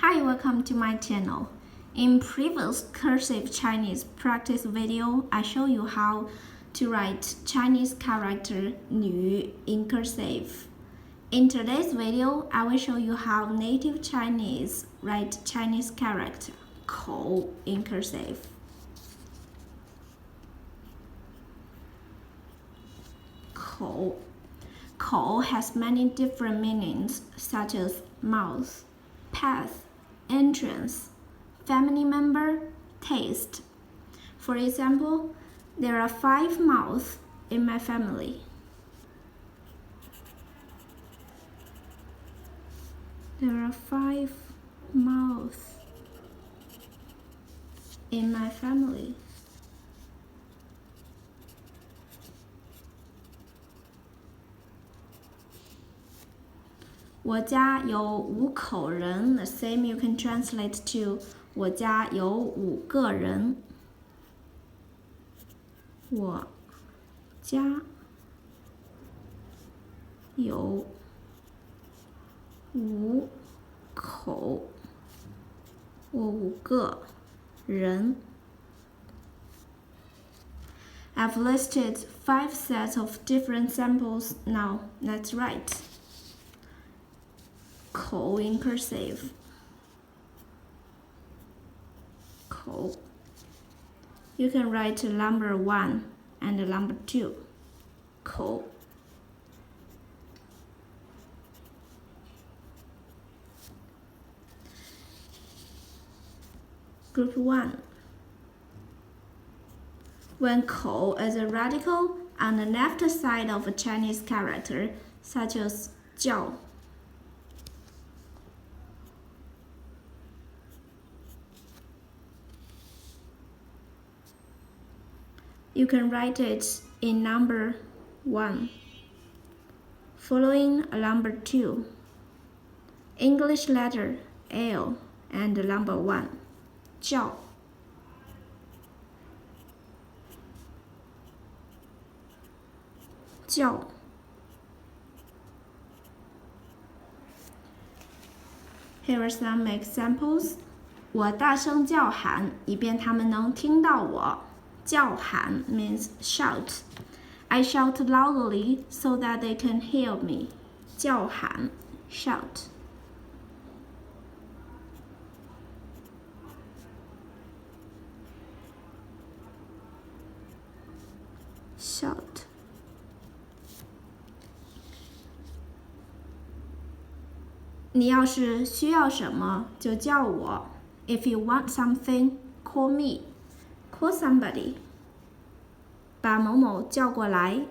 Hi, welcome to my channel. In previous cursive Chinese practice video, I show you how to write Chinese character 女 in cursive. In today's video, I will show you how native Chinese write Chinese character 口 in cursive. 口 has many different meanings such as mouth, path, entrance, family member, taste. For example, there are 5 mouths in my family. There are 5 mouths in my family. 我家有5口人 The same you can translate to 我家有5个人。我家有5口，我5个人。I've listed 5 sets of different samples. Now let's write. 口 in cursive. 口 You can write number 1 and number 2. 口 Group 1. When 口 is a radical on the left side of a Chinese character, such as 叫 You can write it in number 1, following a number 2, English letter L and number 1, 叫 叫 Here are some examples. 我大声叫喊，以便他们能听到我。叫喊 means shout. I shout loudly so that they can hear me. 叫喊 shout. Shout. 你要是需要什么就叫我。If you want something, call me. Call somebody. 把某某叫过来。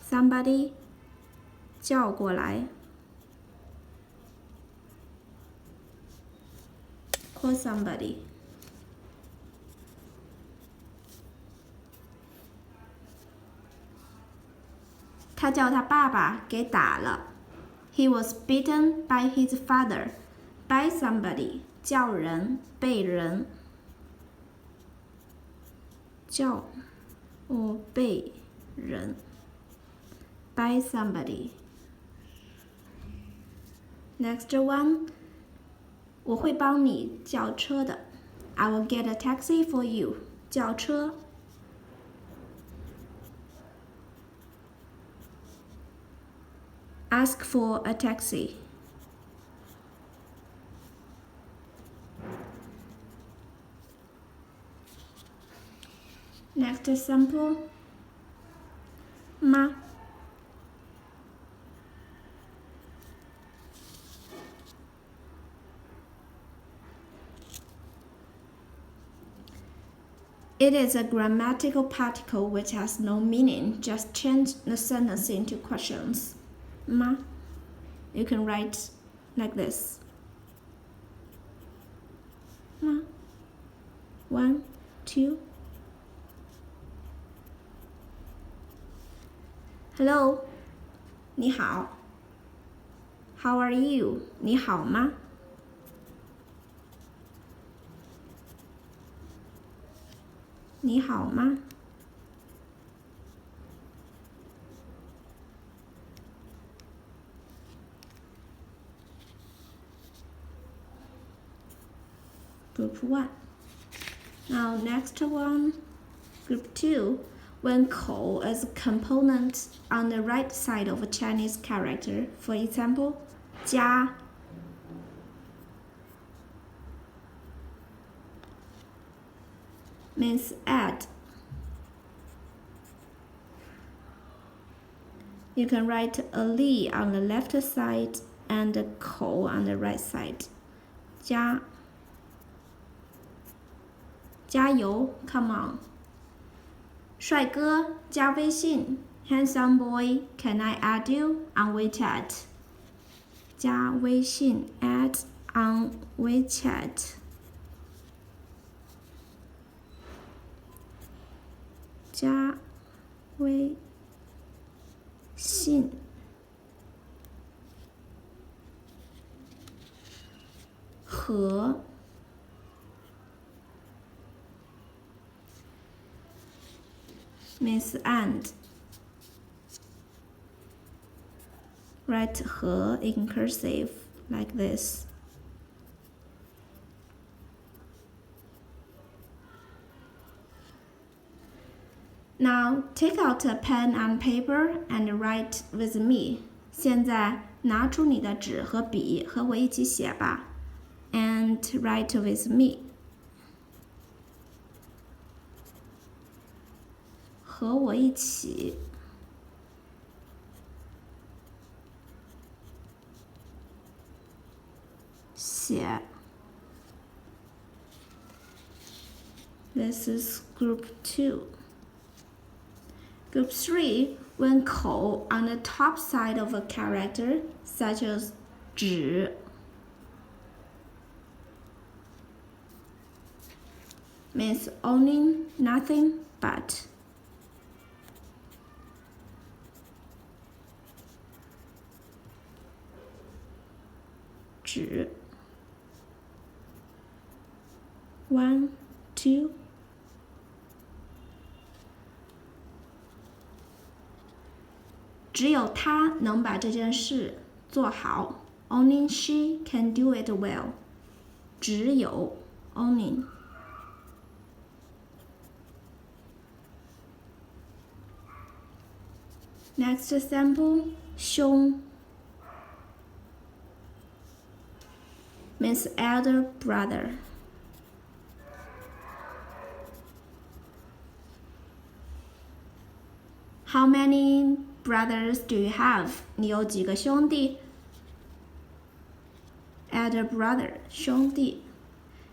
Somebody 叫过来。Call somebody. 他叫他爸爸给打了。He was beaten by his father. By somebody. 叫人，被人。叫或被人。By somebody. Next one. 我会帮你叫车的。I will get a taxi for you. 叫车。Ask for a taxi. Next sample. 妈 It is a grammatical particle which has no meaning. Just change the sentence into questions. 妈 You can write like this. 妈 1, 2. Hello, 你好。How are you? 你好吗？你好吗？ Group 1. Now next one, Group 2. When 口 is a component on the right side of a Chinese character, for example, 家 means add. You can write a li on the left side and a 口 on the right side. 加油 come on. 帅哥加微信 Handsome boy, can I add you on WeChat? 加微信 add on WeChat. 加微信和means and. Write 和 in cursive like this. Now take out a pen and paper and write with me. 现在拿出你的纸和笔，和我一起写吧。And write with me. 和我一起写。This is group 2. Group 3, when 口 on the top side of a character, such as 只 means only, nothing but. 只 1, 2. 只有她能把这件事做好。Only she can do it well. 只有 only. Next sample, 兄 means elder brother. How many brothers do you have? 你有几个兄弟？ Elder brother, 兄弟。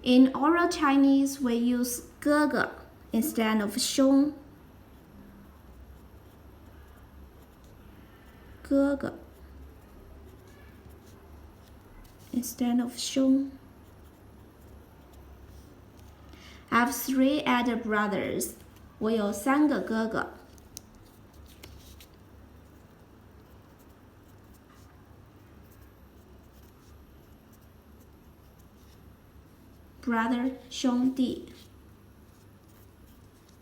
In oral Chinese, we use 哥哥 instead of 兄。哥哥 instead of 兄。I have 3 elder brothers. 我有3个哥哥。Brother 兄弟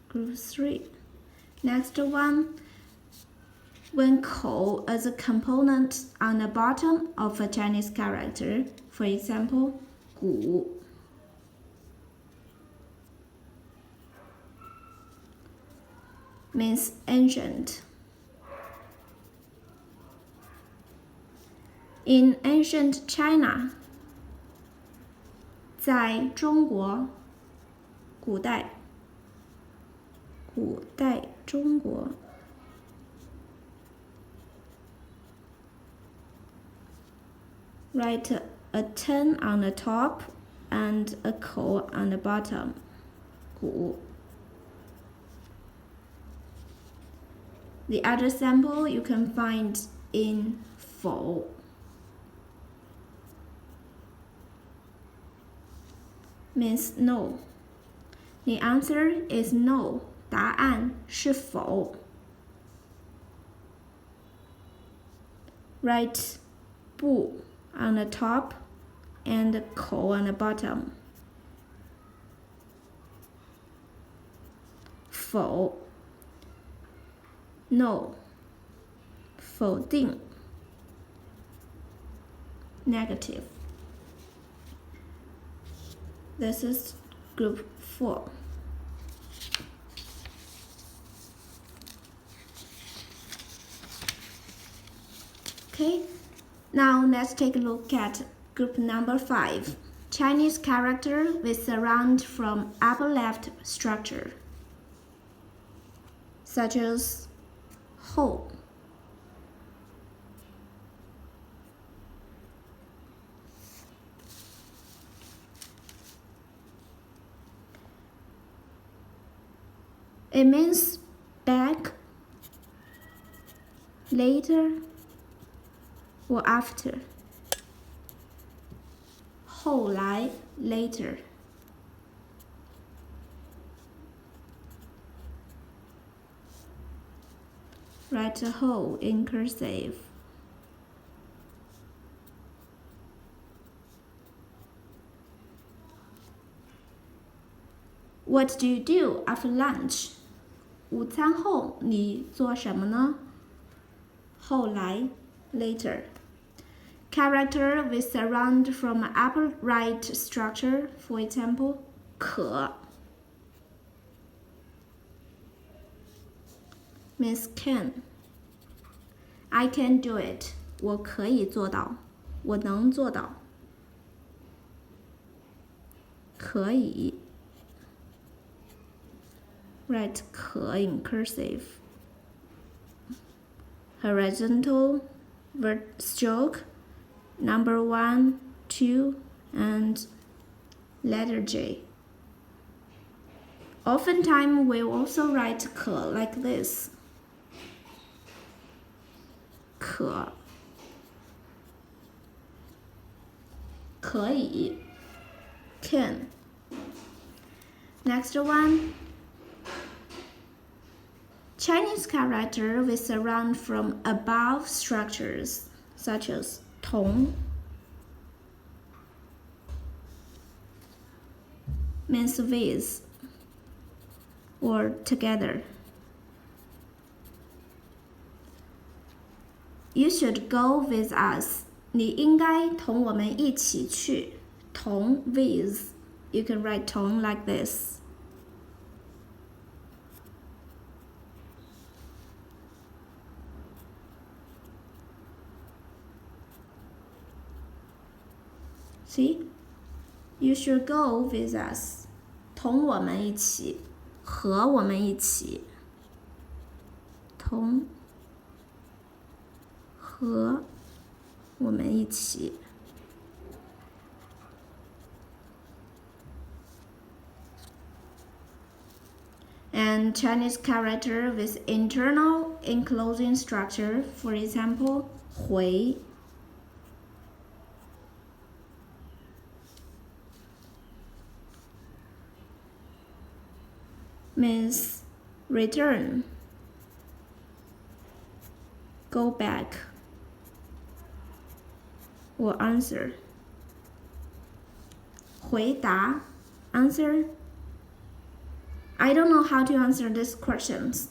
Group 3. Next one, when 口 is a component on the bottom of a Chinese character, for example, 古 means ancient. In ancient China, 在中国，古代中国。Write a 10 on the top and a 口 on the bottom. 古。The other sample you can find in 否。Means no. The answer is no. 答案是否。Write 不 on the top and 口 on the bottom. 否 no. 否定 negative. This is group 4. Okay, now let's take a look at group number 5. Chinese character with surround from upper left structure, such as 后. It means back, later, or after. 后来 later. Write whole in cursive. What do you do after lunch? 午餐后你做什么呢？后来 later. Character with surround from upper right structure, for example, 可 means can. I can do it. 我可以做到，我能做到。可以 write 可 in cursive. Horizontal stroke, number 1, 2, and letter J. Oftentimes we also write 可 like this. 可以 can. Next one. Chinese character with surround from above structures, such as 同 means with or together. You should go with us. 你应该同我们一起去。同 with. You can write 同 like this. See? You should go with us. 同我们一起，和我们一起，同和我们一起。And Chinese character with internal enclosing structure, for example, 回 means return, go back, or answer. 回答 answer. I don't know how to answer these questions.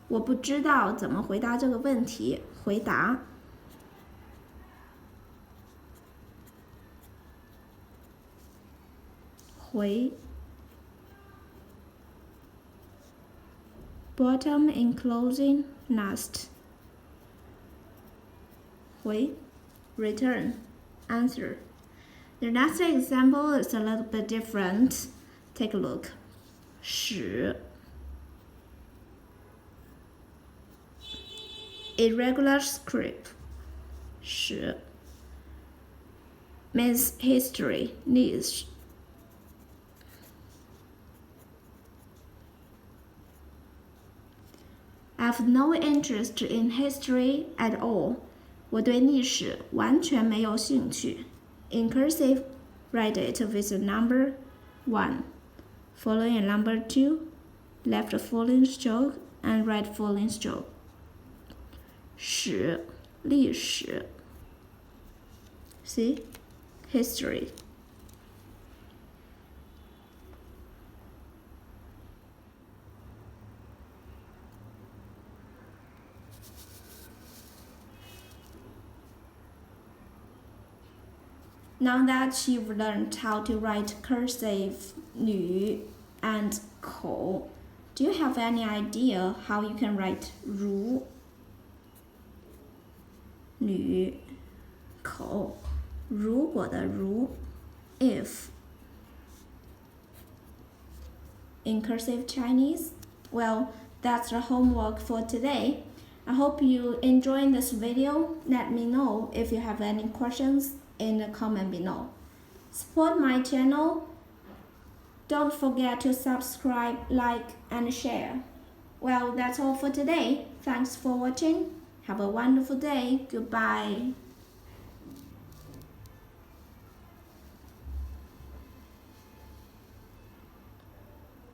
我不知道怎么回答这个问题。回答。回。Bottom enclosing last. 回 return answer. The next example is a little bit different. Take a look. 使 irregular script. 使 means history, 历史。I have no interest in history at all. 我对历史完全没有兴趣。In cursive, write it with the number 1, following number 2, left falling stroke, and right falling stroke. 史，历史。See? History. Now that you've learned how to write cursive 女 and 口, do you have any idea how you can write 如 女 口 如果的如 if in cursive Chinese? Well, that's the homework for today. I hope you enjoyed this video. Let me know if you have any questions in the comment below. Support my channel. Don't forget to subscribe, like, and share. Well, that's all for today. Thanks for watching. Have a wonderful day. Goodbye.